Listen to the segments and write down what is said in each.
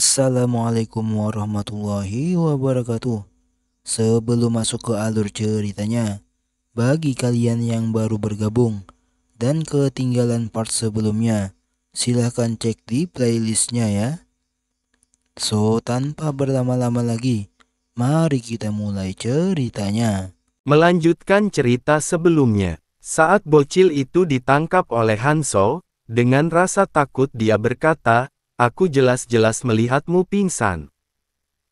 Assalamualaikum warahmatullahi wabarakatuh. Sebelum masuk ke alur ceritanya, bagi kalian yang baru bergabung dan ketinggalan part sebelumnya, silahkan cek di playlistnya ya. So, tanpa berlama-lama lagi, mari kita mulai ceritanya. Melanjutkan cerita sebelumnya, saat bocil itu ditangkap oleh Hanso, dengan rasa takut dia berkata, "Aku jelas-jelas melihatmu pingsan."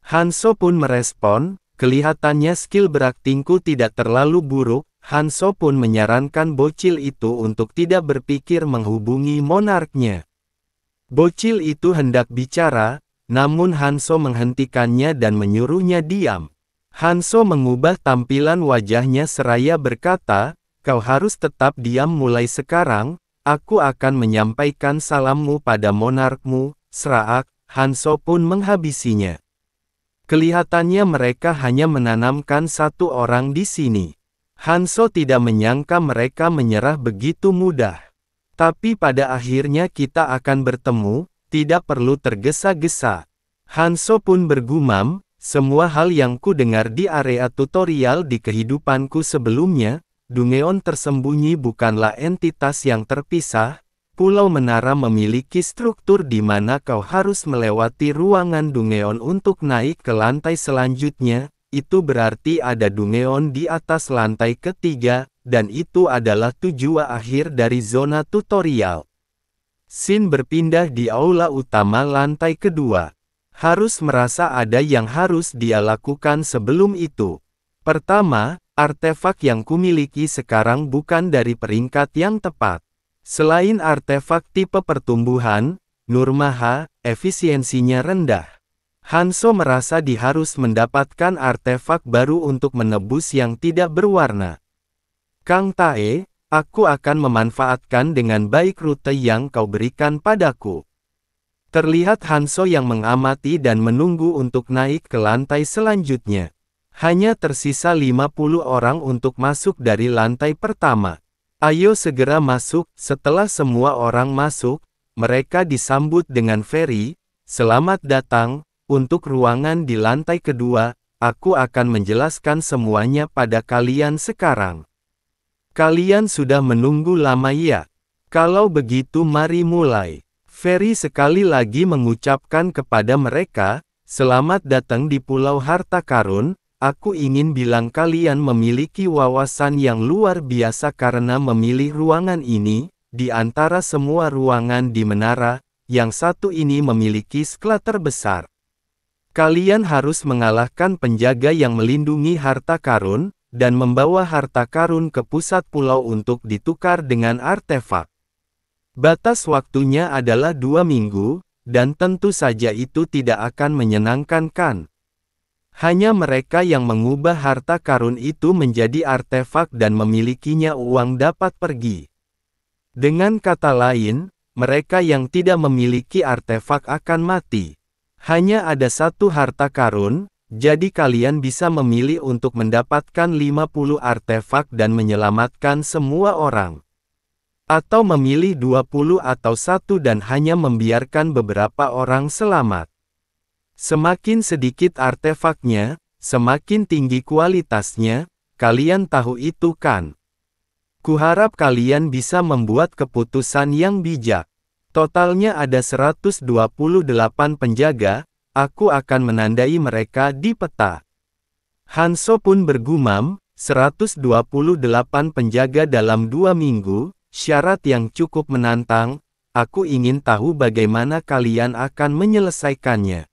Hanso pun merespon, "Kelihatannya skill beraktingku tidak terlalu buruk." Hanso pun menyarankan bocil itu untuk tidak berpikir menghubungi monarknya. Bocil itu hendak bicara, namun Hanso menghentikannya dan menyuruhnya diam. Hanso mengubah tampilan wajahnya seraya berkata, "Kau harus tetap diam mulai sekarang, aku akan menyampaikan salammu pada monarkmu." Serak, Hanso pun menghabisinya. Kelihatannya mereka hanya menanamkan satu orang di sini. Hanso tidak menyangka mereka menyerah begitu mudah. Tapi pada akhirnya kita akan bertemu, tidak perlu tergesa-gesa. Hanso pun bergumam, "Semua hal yang ku dengar di area tutorial di kehidupanku sebelumnya, Dungeon tersembunyi bukanlah entitas yang terpisah. Pulau Menara memiliki struktur di mana kau harus melewati ruangan Dungeon untuk naik ke lantai selanjutnya. Itu berarti ada Dungeon di atas lantai ketiga, dan itu adalah tujuan akhir dari zona tutorial." Scene berpindah di aula utama lantai kedua. Harus merasa ada yang harus dia lakukan sebelum itu. Pertama, artefak yang kumiliki sekarang bukan dari peringkat yang tepat. Selain artefak tipe pertumbuhan, Nurmaha, efisiensinya rendah. Hanso merasa dia harus mendapatkan artefak baru untuk menebus yang tidak berwarna. "Kang Tae, aku akan memanfaatkan dengan baik rute yang kau berikan padaku." Terlihat Hanso yang mengamati dan menunggu untuk naik ke lantai selanjutnya. Hanya tersisa 50 orang untuk masuk dari lantai pertama. "Ayo segera masuk." Setelah semua orang masuk, mereka disambut dengan Ferry, "Selamat datang." Untuk ruangan di lantai kedua, aku akan menjelaskan semuanya pada kalian sekarang. Kalian sudah menunggu lama ya? Kalau begitu mari mulai. Ferry sekali lagi mengucapkan kepada mereka, "Selamat datang di Pulau Harta Karun. Aku ingin bilang kalian memiliki wawasan yang luar biasa karena memilih ruangan ini. Di antara semua ruangan di menara, yang satu ini memiliki skala terbesar. Kalian harus mengalahkan penjaga yang melindungi harta karun, dan membawa harta karun ke pusat pulau untuk ditukar dengan artefak. Batas waktunya adalah 2 minggu, dan tentu saja itu tidak akan menyenangkan kan? Hanya mereka yang mengubah harta karun itu menjadi artefak dan memilikinya uang dapat pergi. Dengan kata lain, mereka yang tidak memiliki artefak akan mati. Hanya ada satu harta karun, jadi kalian bisa memilih untuk mendapatkan 50 artefak dan menyelamatkan semua orang. Atau memilih 20 atau 1 dan hanya membiarkan beberapa orang selamat. Semakin sedikit artefaknya, semakin tinggi kualitasnya, kalian tahu itu kan? Kuharap kalian bisa membuat keputusan yang bijak. Totalnya ada 128 penjaga, aku akan menandai mereka di peta. Hanso pun bergumam, 128 penjaga dalam 2 minggu, syarat yang cukup menantang, aku ingin tahu bagaimana kalian akan menyelesaikannya.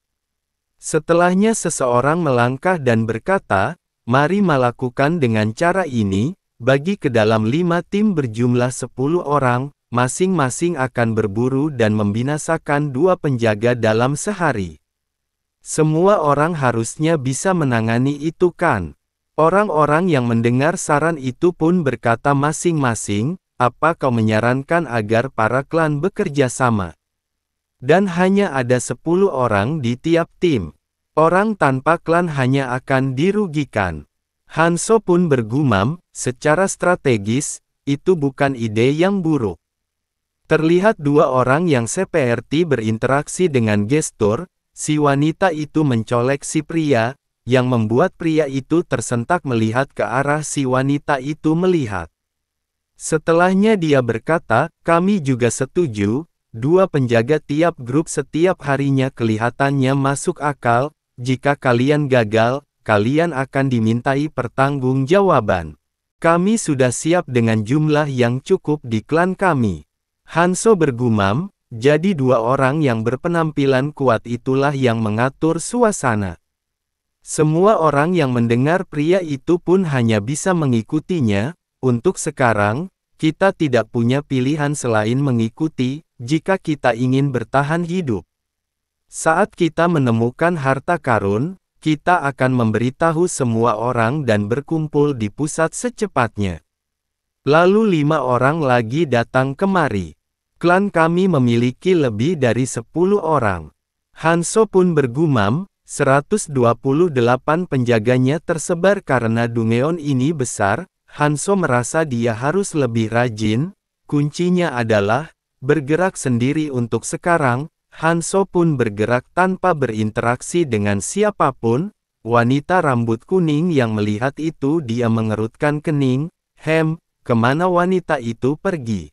Setelahnya seseorang melangkah dan berkata, "Mari melakukan dengan cara ini, bagi ke dalam 5 tim berjumlah 10 orang, masing-masing akan berburu dan membinasakan 2 penjaga dalam sehari." Semua orang harusnya bisa menangani itu kan? Orang-orang yang mendengar saran itu pun berkata masing-masing, "Apa kau menyarankan agar para klan bekerja sama?" Dan hanya ada 10 orang di tiap tim. Orang tanpa klan hanya akan dirugikan. Hanso pun bergumam, secara strategis, itu bukan ide yang buruk. Terlihat 2 orang yang seperti berinteraksi dengan gestur, si wanita itu mencolek si pria, yang membuat pria itu tersentak melihat ke arah si wanita itu melihat. Setelahnya dia berkata, kami juga setuju, 2 penjaga tiap grup setiap harinya kelihatannya masuk akal, jika kalian gagal, kalian akan dimintai pertanggungjawaban. Kami sudah siap dengan jumlah yang cukup di klan kami. Hanso bergumam, jadi 2 orang yang berpenampilan kuat itulah yang mengatur suasana. Semua orang yang mendengar pria itu pun hanya bisa mengikutinya. Untuk sekarang, kita tidak punya pilihan selain mengikuti, jika kita ingin bertahan hidup. Saat kita menemukan harta karun, kita akan memberitahu semua orang dan berkumpul di pusat secepatnya. Lalu 5 orang lagi datang kemari. Klan kami memiliki lebih dari 10 orang. Hanso pun bergumam, 128 penjaganya tersebar karena Dungeon ini besar. Hanso merasa dia harus lebih rajin. Kuncinya adalah bergerak sendiri untuk sekarang. Hanso pun bergerak tanpa berinteraksi dengan siapapun. Wanita rambut kuning yang melihat itu dia mengerutkan kening. Kemana wanita itu pergi?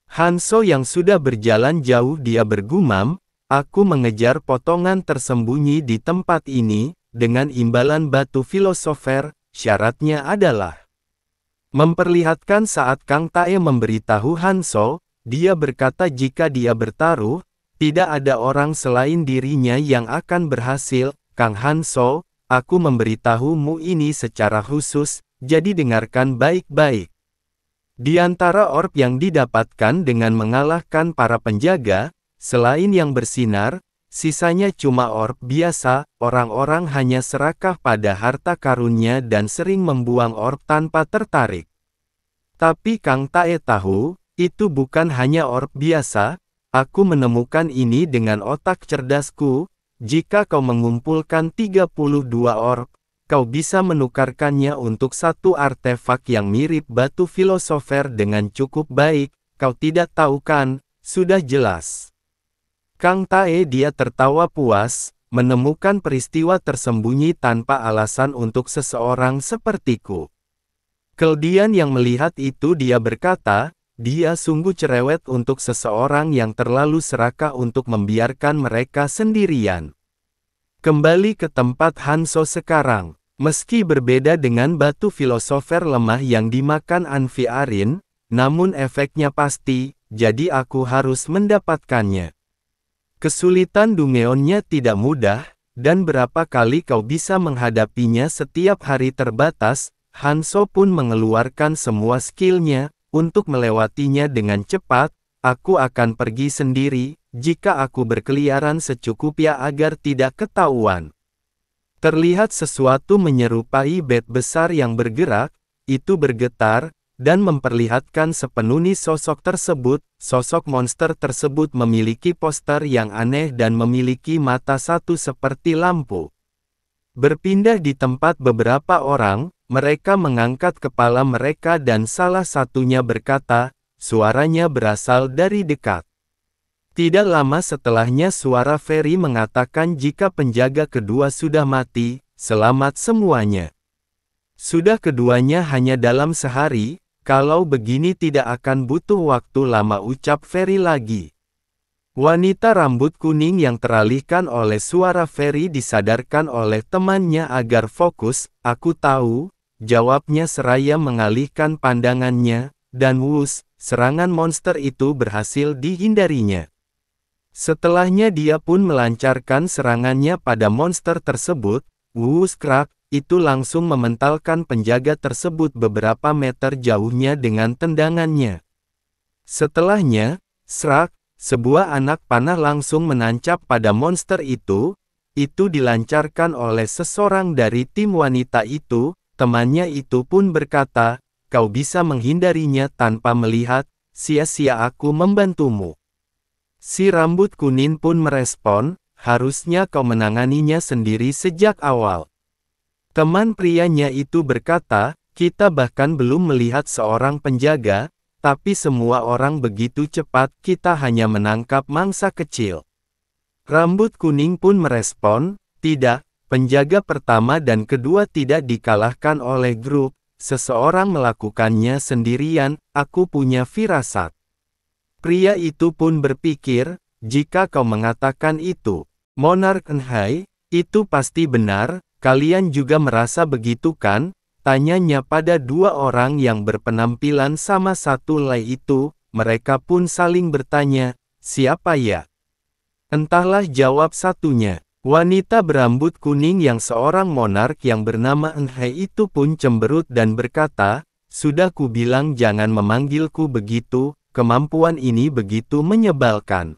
Hanso yang sudah berjalan jauh dia bergumam, aku mengejar potongan tersembunyi di tempat ini, dengan imbalan batu filosofer, syaratnya adalah memperlihatkan saat Kang Tae memberitahu Hanso, dia berkata jika dia bertaruh, tidak ada orang selain dirinya yang akan berhasil. Kang Hanso, aku memberitahumu ini secara khusus, jadi dengarkan baik-baik. Di antara orb yang didapatkan dengan mengalahkan para penjaga, selain yang bersinar, sisanya cuma orb biasa. Orang-orang hanya serakah pada harta karunnya dan sering membuang orb tanpa tertarik. Tapi Kang Tae tahu, itu bukan hanya orb biasa. Aku menemukan ini dengan otak cerdasku. Jika kau mengumpulkan 32 orb, kau bisa menukarkannya untuk 1 artefak yang mirip batu filosofer dengan cukup baik. Kau tidak tahu kan? Sudah jelas. Kang Tae dia tertawa puas, menemukan peristiwa tersembunyi tanpa alasan untuk seseorang sepertiku. Kemudian yang melihat itu dia berkata, dia sungguh cerewet untuk seseorang yang terlalu serakah untuk membiarkan mereka sendirian. Kembali ke tempat Hanso sekarang. Meski berbeda dengan batu filosofer lemah yang dimakan Anfiarin, namun efeknya pasti, jadi aku harus mendapatkannya. Kesulitan Dungeonnya tidak mudah, dan berapa kali kau bisa menghadapinya setiap hari terbatas. Hanso pun mengeluarkan semua skillnya, untuk melewatinya dengan cepat. Aku akan pergi sendiri, jika aku berkeliaran secukupnya agar tidak ketahuan. Terlihat sesuatu menyerupai bed besar yang bergerak, itu bergetar, dan memperlihatkan sepenuhnya sosok tersebut. Sosok monster tersebut memiliki poster yang aneh dan memiliki mata satu seperti lampu. Berpindah di tempat beberapa orang, mereka mengangkat kepala mereka dan salah satunya berkata, suaranya berasal dari dekat. Tidak lama setelahnya suara Ferry mengatakan jika penjaga kedua sudah mati, selamat semuanya. Sudah keduanya hanya dalam sehari, kalau begini tidak akan butuh waktu lama ucap Ferry lagi. Wanita rambut kuning yang teralihkan oleh suara Ferry disadarkan oleh temannya agar fokus, aku tahu, jawabnya seraya mengalihkan pandangannya, dan wus, serangan monster itu berhasil dihindarinya. Setelahnya dia pun melancarkan serangannya pada monster tersebut, wus krak, itu langsung mementalkan penjaga tersebut beberapa meter jauhnya dengan tendangannya. Setelahnya, srak, sebuah anak panah langsung menancap pada monster itu dilancarkan oleh seseorang dari tim wanita itu. Temannya itu pun berkata, kau bisa menghindarinya tanpa melihat, sia-sia aku membantumu. Si rambut kuning pun merespon, harusnya kau menanganinya sendiri sejak awal. Teman prianya itu berkata, kita bahkan belum melihat seorang penjaga, tapi semua orang begitu cepat, kita hanya menangkap mangsa kecil. Rambut kuning pun merespon, tidak, penjaga pertama dan kedua tidak dikalahkan oleh grup, seseorang melakukannya sendirian, aku punya firasat. Pria itu pun berpikir, jika kau mengatakan itu, Monark Enhai, itu pasti benar, kalian juga merasa begitu kan? Tanyanya pada dua orang yang berpenampilan sama satu lai itu, mereka pun saling bertanya, siapa ya? Entahlah jawab satunya. Wanita berambut kuning yang seorang monark yang bernama Enhai itu pun cemberut dan berkata, sudah ku bilang jangan memanggilku begitu, kemampuan ini begitu menyebalkan.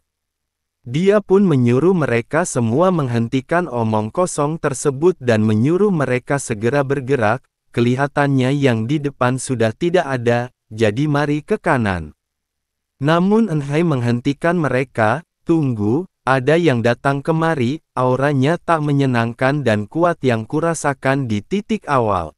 Dia pun menyuruh mereka semua menghentikan omong kosong tersebut dan menyuruh mereka segera bergerak, kelihatannya yang di depan sudah tidak ada, jadi mari ke kanan. Namun Enhai menghentikan mereka, tunggu, ada yang datang kemari, auranya tak menyenangkan dan kuat yang kurasakan di titik awal.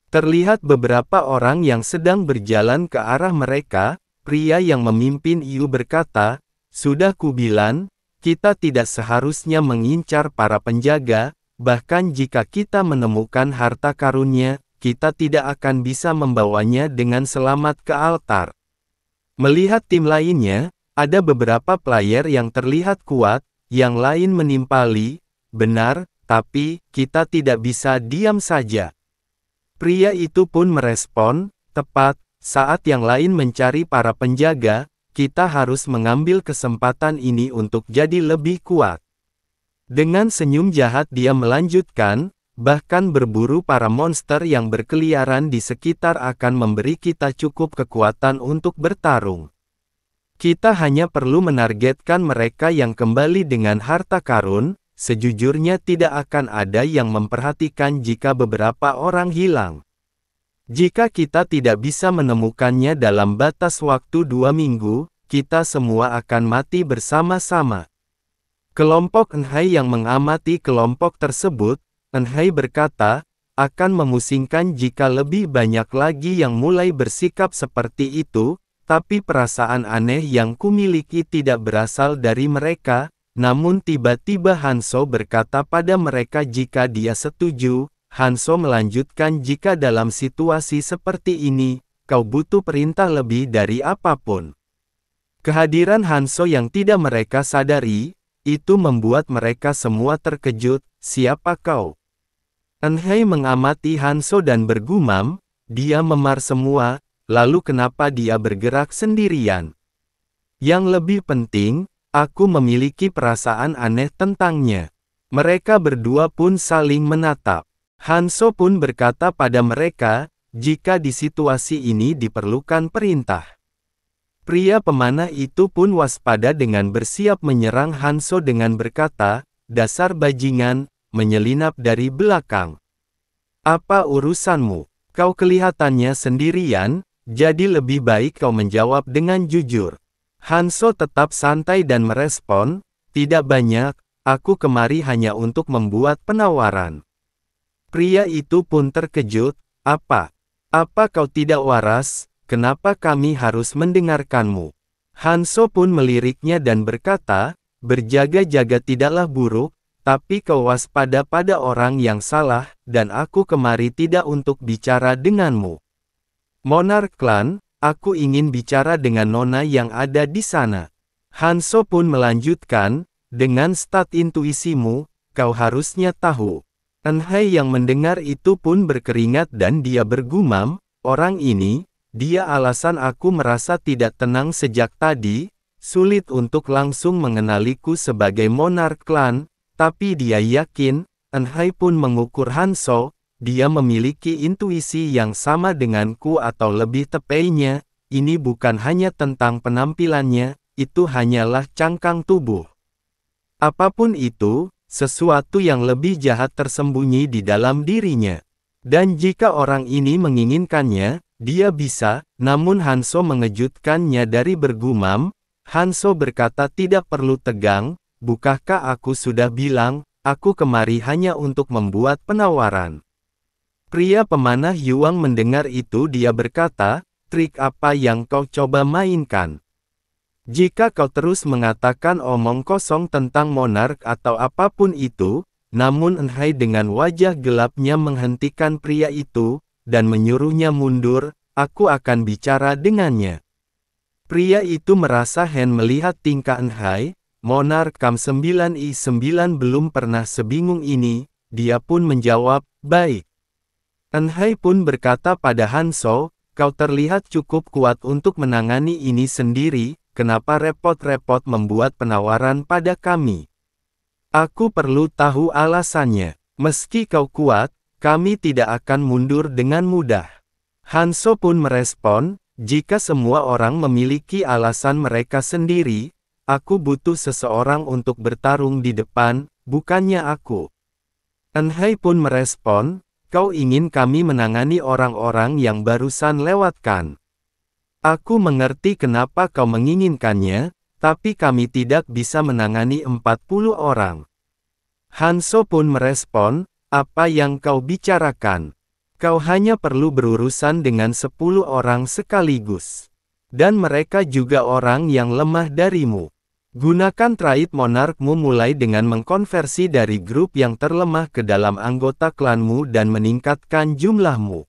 Terlihat beberapa orang yang sedang berjalan ke arah mereka, pria yang memimpin Iu berkata, sudah kubilang, kita tidak seharusnya mengincar para penjaga, bahkan jika kita menemukan harta karunnya, kita tidak akan bisa membawanya dengan selamat ke altar. Melihat tim lainnya, ada beberapa player yang terlihat kuat, yang lain menimpali, benar, tapi, kita tidak bisa diam saja. Pria itu pun merespon, tepat, saat yang lain mencari para penjaga, kita harus mengambil kesempatan ini untuk jadi lebih kuat. Dengan senyum jahat dia melanjutkan, bahkan berburu para monster yang berkeliaran di sekitar akan memberi kita cukup kekuatan untuk bertarung. Kita hanya perlu menargetkan mereka yang kembali dengan harta karun, sejujurnya tidak akan ada yang memperhatikan jika beberapa orang hilang. Jika kita tidak bisa menemukannya dalam batas waktu 2 minggu, kita semua akan mati bersama-sama. Kelompok Enhai yang mengamati kelompok tersebut, Enhai berkata, akan memusingkan jika lebih banyak lagi yang mulai bersikap seperti itu, tapi perasaan aneh yang kumiliki tidak berasal dari mereka, namun tiba-tiba Hanso berkata pada mereka jika dia setuju. Hanso melanjutkan jika dalam situasi seperti ini, kau butuh perintah lebih dari apapun. Kehadiran Hanso yang tidak mereka sadari, itu membuat mereka semua terkejut, siapa kau? Enhai mengamati Hanso dan bergumam, dia memar semua, lalu kenapa dia bergerak sendirian? Yang lebih penting, aku memiliki perasaan aneh tentangnya. Mereka berdua pun saling menatap. Hanso pun berkata pada mereka, jika di situasi ini diperlukan perintah. Pria pemanah itu pun waspada dengan bersiap menyerang Hanso dengan berkata, dasar bajingan, menyelinap dari belakang. Apa urusanmu? Kau kelihatannya sendirian, jadi lebih baik kau menjawab dengan jujur. Hanso tetap santai dan merespon, tidak banyak, aku kemari hanya untuk membuat penawaran. Pria itu pun terkejut, apa? Apa kau tidak waras, kenapa kami harus mendengarkanmu? Hanso pun meliriknya dan berkata, berjaga-jaga tidaklah buruk, tapi kau waspada pada orang yang salah, dan aku kemari tidak untuk bicara denganmu. Monark Clan, aku ingin bicara dengan nona yang ada di sana. Hanso pun melanjutkan, dengan stat intuisimu, kau harusnya tahu. Enhai yang mendengar itu pun berkeringat dan dia bergumam, orang ini, dia alasan aku merasa tidak tenang sejak tadi, sulit untuk langsung mengenaliku sebagai Monark Clan, tapi dia yakin, Enhai pun mengukur Hanso, dia memiliki intuisi yang sama denganku atau lebih tepatnya, ini bukan hanya tentang penampilannya, itu hanyalah cangkang tubuh. Apapun itu, sesuatu yang lebih jahat tersembunyi di dalam dirinya. Dan jika orang ini menginginkannya, dia bisa, namun Hanso mengejutkannya dari bergumam, Hanso berkata tidak perlu tegang, bukankah aku sudah bilang, aku kemari hanya untuk membuat penawaran. Pria pemanah Yuang mendengar itu dia berkata, trik apa yang kau coba mainkan? Jika kau terus mengatakan omong kosong tentang monark atau apapun itu, namun Enhai dengan wajah gelapnya menghentikan pria itu, dan menyuruhnya mundur, aku akan bicara dengannya. Pria itu merasa heran melihat tingkah Enhai, monark Kam 9i9 belum pernah sebingung ini, dia pun menjawab, baik. Enhai pun berkata pada Hanso, kau terlihat cukup kuat untuk menangani ini sendiri, kenapa repot-repot membuat penawaran pada kami? Aku perlu tahu alasannya. Meski kau kuat, kami tidak akan mundur dengan mudah. Hanso pun merespon, jika semua orang memiliki alasan mereka sendiri, aku butuh seseorang untuk bertarung di depan, bukannya aku. Enhai pun merespon, kau ingin kami menangani orang-orang yang barusan lewatkan. Aku mengerti kenapa kau menginginkannya, tapi kami tidak bisa menangani 40 orang. Hanso pun merespon, apa yang kau bicarakan? Kau hanya perlu berurusan dengan 10 orang sekaligus. Dan mereka juga orang yang lemah darimu. Gunakan trait monarkmu mulai dengan mengkonversi dari grup yang terlemah ke dalam anggota klanmu dan meningkatkan jumlahmu.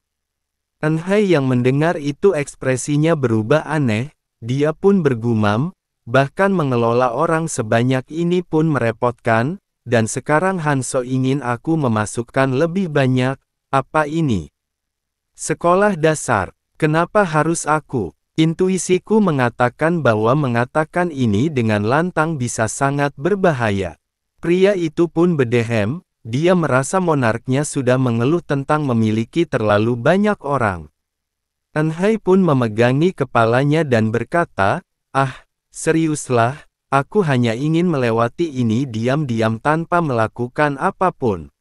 Enhai yang mendengar itu ekspresinya berubah aneh, dia pun bergumam, bahkan mengelola orang sebanyak ini pun merepotkan, dan sekarang Hanso ingin aku memasukkan lebih banyak, apa ini? Sekolah dasar, kenapa harus aku? Intuisiku mengatakan bahwa mengatakan ini dengan lantang bisa sangat berbahaya. Pria itu pun berdehem. Dia merasa monarknya sudah mengeluh tentang memiliki terlalu banyak orang. Enhai pun memegangi kepalanya dan berkata, seriuslah, aku hanya ingin melewati ini diam-diam tanpa melakukan apapun.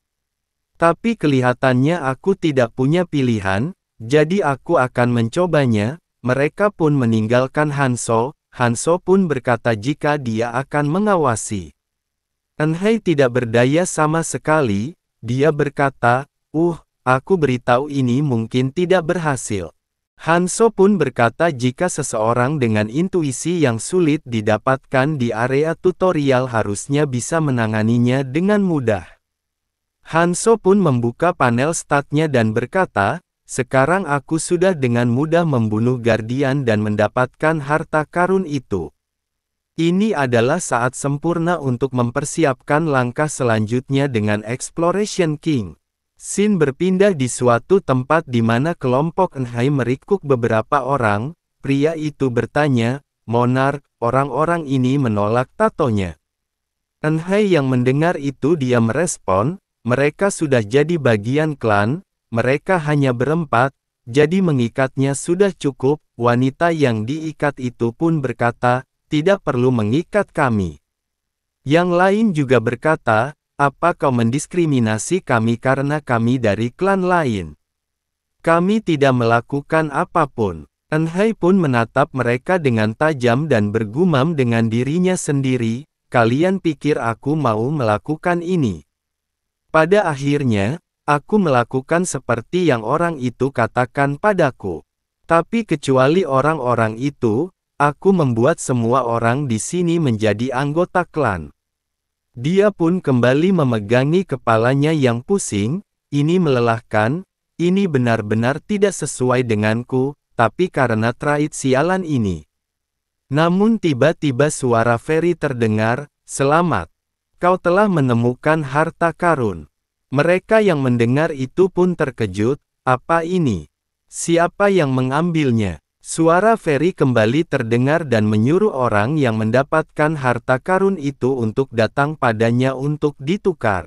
Tapi kelihatannya aku tidak punya pilihan, jadi aku akan mencobanya. Mereka pun meninggalkan Hanso, Hanso pun berkata jika dia akan mengawasi. Enhai tidak berdaya sama sekali, dia berkata, aku beritahu ini mungkin tidak berhasil. Hanso pun berkata jika seseorang dengan intuisi yang sulit didapatkan di area tutorial harusnya bisa menanganinya dengan mudah. Hanso pun membuka panel statnya dan berkata, sekarang aku sudah dengan mudah membunuh Guardian dan mendapatkan harta karun itu. Ini adalah saat sempurna untuk mempersiapkan langkah selanjutnya dengan Exploration King. Scene berpindah di suatu tempat di mana kelompok Enhai merikuk beberapa orang. Pria itu bertanya, monark, orang-orang ini menolak tatonya. Enhai yang mendengar itu dia merespon, mereka sudah jadi bagian klan, mereka hanya berempat, jadi mengikatnya sudah cukup. Wanita yang diikat itu pun berkata, tidak perlu mengikat kami. Yang lain juga berkata, apa kau mendiskriminasi kami karena kami dari klan lain? Kami tidak melakukan apapun. Enhai pun menatap mereka dengan tajam dan bergumam dengan dirinya sendiri, kalian pikir aku mau melakukan ini? Pada akhirnya, aku melakukan seperti yang orang itu katakan padaku. Tapi kecuali orang-orang itu, aku membuat semua orang di sini menjadi anggota klan. Dia pun kembali memegangi kepalanya yang pusing, ini melelahkan, ini benar-benar tidak sesuai denganku, tapi karena trait sialan ini. Namun tiba-tiba suara Ferry terdengar, selamat. Kau telah menemukan harta karun. Mereka yang mendengar itu pun terkejut, apa ini? Siapa yang mengambilnya? Suara Ferry kembali terdengar dan menyuruh orang yang mendapatkan harta karun itu untuk datang padanya untuk ditukar.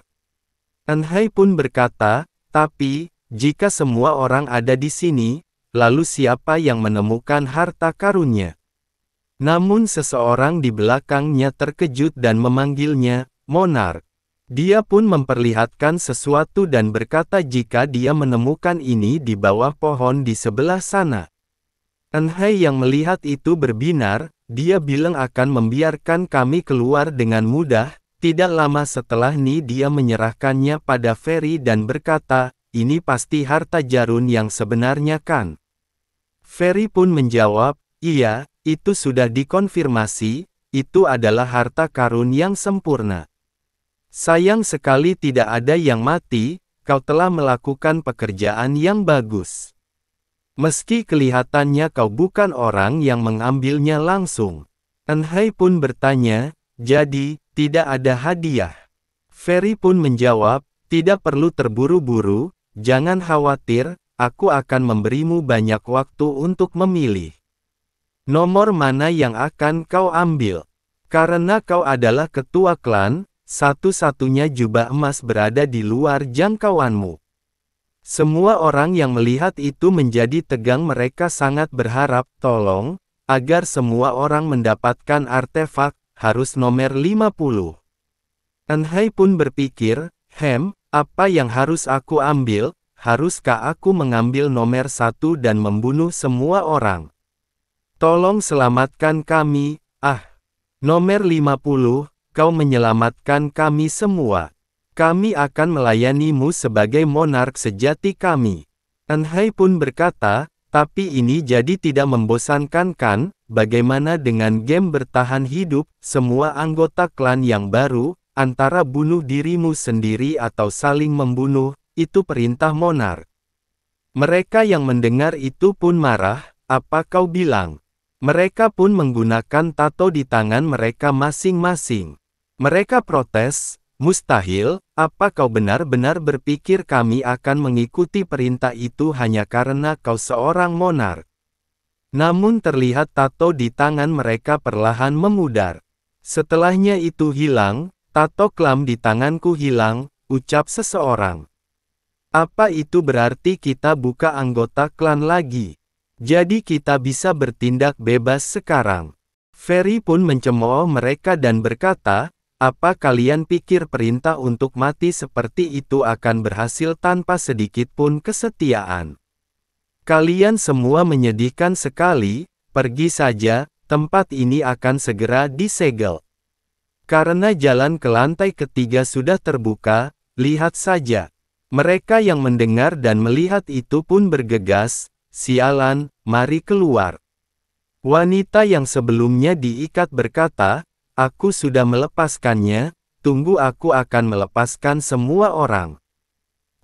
Enhai pun berkata, tapi, jika semua orang ada di sini, lalu siapa yang menemukan harta karunnya? Namun seseorang di belakangnya terkejut dan memanggilnya, monark. Dia pun memperlihatkan sesuatu dan berkata jika dia menemukan ini di bawah pohon di sebelah sana. Enhai yang melihat itu berbinar, dia bilang akan membiarkan kami keluar dengan mudah. Tidak lama setelah ini dia menyerahkannya pada Ferry dan berkata, ini pasti harta jarun yang sebenarnya kan? Ferry pun menjawab, iya, Itu sudah dikonfirmasi, itu adalah harta karun yang sempurna. Sayang sekali tidak ada yang mati, kau telah melakukan pekerjaan yang bagus. Meski kelihatannya kau bukan orang yang mengambilnya langsung. Enhai pun bertanya, jadi, tidak ada hadiah. Ferry pun menjawab, tidak perlu terburu-buru, jangan khawatir, aku akan memberimu banyak waktu untuk memilih. Nomor mana yang akan kau ambil? Karena kau adalah ketua klan, satu-satunya jubah emas berada di luar jangkauanmu. Semua orang yang melihat itu menjadi tegang, mereka sangat berharap, tolong, agar semua orang mendapatkan artefak, harus nomor 50. Enhai pun berpikir, apa yang harus aku ambil? Haruskah aku mengambil nomor 1 dan membunuh semua orang? Tolong selamatkan kami, Nomor 50, kau menyelamatkan kami semua. Kami akan melayanimu sebagai monark sejati kami. Enhai pun berkata, tapi ini jadi tidak membosankan kan? Bagaimana dengan game bertahan hidup, semua anggota klan yang baru, antara bunuh dirimu sendiri atau saling membunuh, itu perintah monark. Mereka yang mendengar itu pun marah, apa kau bilang? Mereka pun menggunakan tato di tangan mereka masing-masing. Mereka protes, mustahil, apa kau benar-benar berpikir kami akan mengikuti perintah itu hanya karena kau seorang monark? Namun terlihat tato di tangan mereka perlahan memudar. Setelahnya itu hilang, tato klam di tanganku hilang, ucap seseorang. Apa itu berarti kita buka anggota klan lagi? Jadi kita bisa bertindak bebas sekarang. Ferry pun mencemooh mereka dan berkata, apa kalian pikir perintah untuk mati seperti itu akan berhasil tanpa sedikit pun kesetiaan? Kalian semua menyedihkan sekali, pergi saja, tempat ini akan segera disegel. Karena jalan ke lantai ketiga sudah terbuka, lihat saja. Mereka yang mendengar dan melihat itu pun bergegas, sialan, mari keluar. Wanita yang sebelumnya diikat berkata, aku sudah melepaskannya, tunggu aku akan melepaskan semua orang.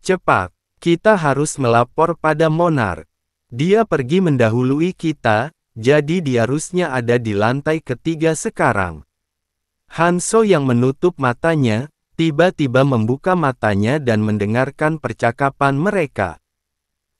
Cepat, kita harus melapor pada monark. Dia pergi mendahului kita, jadi dia harusnya ada di lantai ketiga sekarang. Hanso yang menutup matanya, tiba-tiba membuka matanya dan mendengarkan percakapan mereka.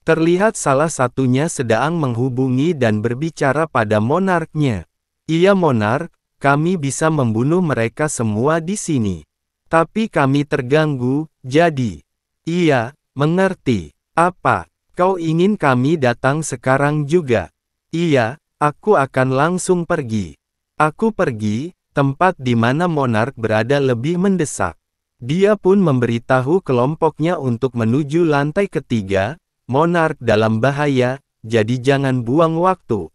Terlihat salah satunya sedang menghubungi dan berbicara pada monarknya. Iya monark, kami bisa membunuh mereka semua di sini. Tapi kami terganggu, jadi. Iya, mengerti. Apa, kau ingin kami datang sekarang juga? Iya, aku akan langsung pergi. Aku pergi. Tempat di mana monark berada lebih mendesak. Dia pun memberitahu kelompoknya untuk menuju lantai ketiga, monark dalam bahaya, jadi jangan buang waktu.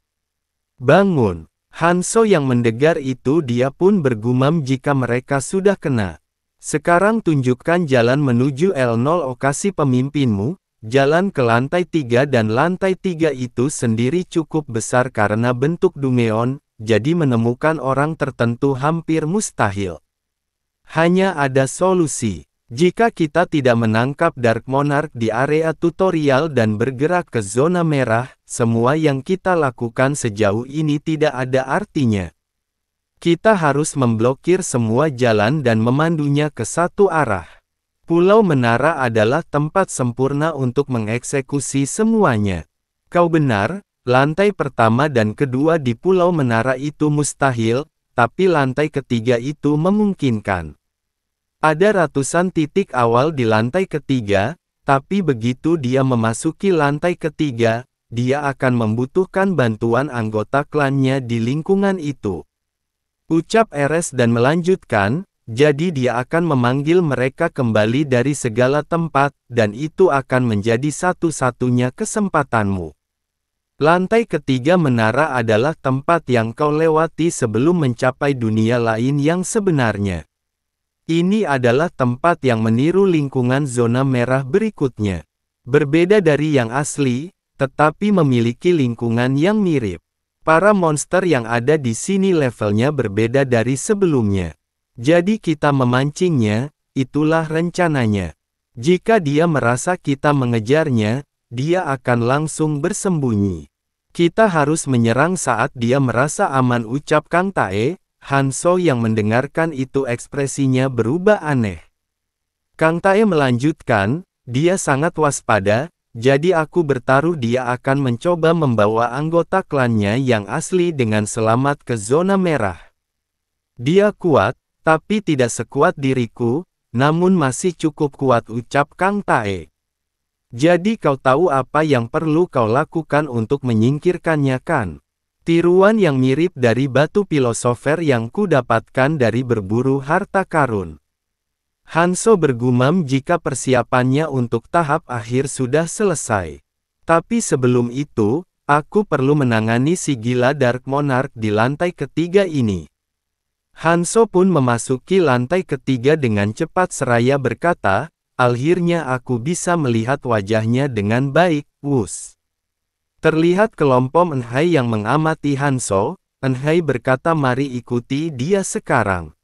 Bangun. Hanso yang mendengar itu dia pun bergumam jika mereka sudah kena. Sekarang tunjukkan jalan menuju L0 lokasi pemimpinmu, jalan ke lantai 3 dan lantai 3 itu sendiri cukup besar karena bentuk Dungeon, jadi menemukan orang tertentu hampir mustahil. Hanya ada solusi. Jika kita tidak menangkap Dark Monarch di area tutorial dan bergerak ke zona merah, semua yang kita lakukan sejauh ini tidak ada artinya. Kita harus memblokir semua jalan dan memandunya ke satu arah. Pulau Menara adalah tempat sempurna untuk mengeksekusi semuanya. Kau benar. Lantai pertama dan kedua di Pulau Menara itu mustahil, tapi lantai ketiga itu memungkinkan. Ada ratusan titik awal di lantai ketiga, tapi begitu dia memasuki lantai ketiga, dia akan membutuhkan bantuan anggota klannya di lingkungan itu. Ucap Eres dan melanjutkan, jadi dia akan memanggil mereka kembali dari segala tempat, dan itu akan menjadi satu-satunya kesempatanmu. Lantai ketiga menara adalah tempat yang kau lewati sebelum mencapai dunia lain yang sebenarnya. Ini adalah tempat yang meniru lingkungan zona merah berikutnya. Berbeda dari yang asli, tetapi memiliki lingkungan yang mirip. Para monster yang ada di sini levelnya berbeda dari sebelumnya. Jadi kita memancingnya, itulah rencananya. Jika dia merasa kita mengejarnya, dia akan langsung bersembunyi. Kita harus menyerang saat dia merasa aman, ucap Kang Tae. Hanso yang mendengarkan itu ekspresinya berubah aneh. Kang Tae melanjutkan, dia sangat waspada, jadi aku bertaruh dia akan mencoba membawa anggota klannya yang asli dengan selamat ke zona merah. Dia kuat, tapi tidak sekuat diriku, namun masih cukup kuat, ucap Kang Tae. Jadi kau tahu apa yang perlu kau lakukan untuk menyingkirkannya kan? Tiruan yang mirip dari batu filosofer yang kudapatkan dari berburu harta karun. Hanso bergumam jika persiapannya untuk tahap akhir sudah selesai. Tapi sebelum itu, aku perlu menangani si gila Dark Monarch di lantai ketiga ini. Hanso pun memasuki lantai ketiga dengan cepat seraya berkata, akhirnya aku bisa melihat wajahnya dengan baik, wus. Terlihat kelompok Enhai yang mengamati Hanso. Enhai berkata, mari ikuti dia sekarang.